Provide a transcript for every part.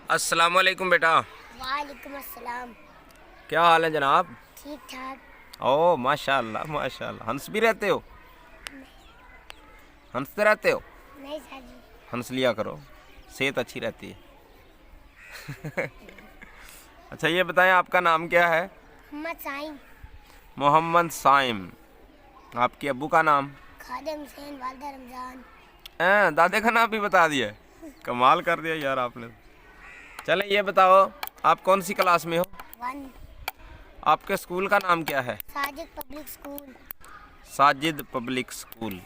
अस्सलाम वालेकुम बेटा। वालेकुम अस्सलाम। क्या हाल है जनाब? ठीक ठाक। ओ माशाल्लाह माशाल्लाह। हंस भी रहते हो? हंसते रहते हो? नहीं सर जी। हंस लिया करो, सेहत अच्छी रहती है। अच्छा ये बताएं, आपका नाम क्या है? मोहम्मद साइम। मोहम्मद साइम। आपके अब्बू का नाम? खादिम हुसैन वालदा रमजान। दादे का नाम भी बता दिया। कमाल कर दिया यार आपने। चलें ये बताओ, आप कौन सी क्लास में हो? 1। आपके स्कूल का नाम क्या है? Sajid public school. Sajid public school.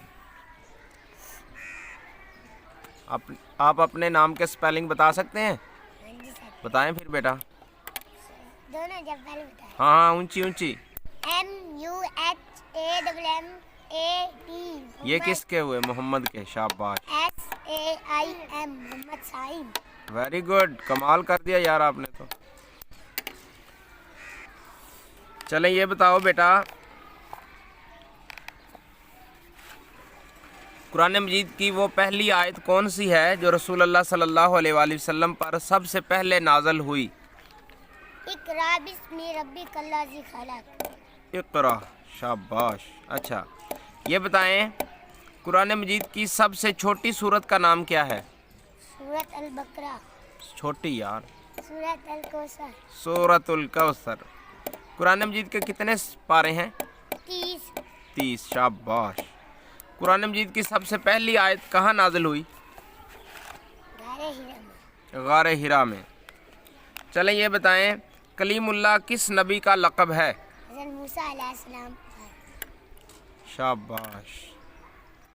आप अपने नाम के स्पेलिंग बता सकते हैं? हाँ जी सर। बताएं फिर बेटा। दोनों जब पहले बताया। हाँ हाँ, ऊंची ऊंची। MUHADD ये किसके हुए? मोहम्मद के। शाबाश। SAIM Mohammad Saim. Very good, कमाल कर दिया यार आपने तो। चलें ये बताओ बेटा, कुरान मजीद की वो पहली आयत कौन सी है जो रसूलुल्लाह सल्लल्लाहु अलैहि वसल्लम पर सबसे पहले नाज़िल हुई? इक़रा बिस्मि रब्बिकल्लज़ी खलक़। इक़रा। शाबाश। अच्छा ये बताएं, कुरान मजीद की सबसे छोटी सूरत का नाम क्या है? सूरत अल बकरा। छोटी यार। सूरत अल कौसर। सूरतुल कौसर। कुरान मजीद के कितने पारे हैं? 30। 30। शाबाश। कुरान मजीद की सबसे पहली आयत कहाँ नाजिल हुई? गारे हिरा में। गारे हिरा में। चलें ये बताएं, कलीमुल्लाह किस नबी का लक़ब है? हज़रत मूसा अलैहिस्सलाम। शाबाश।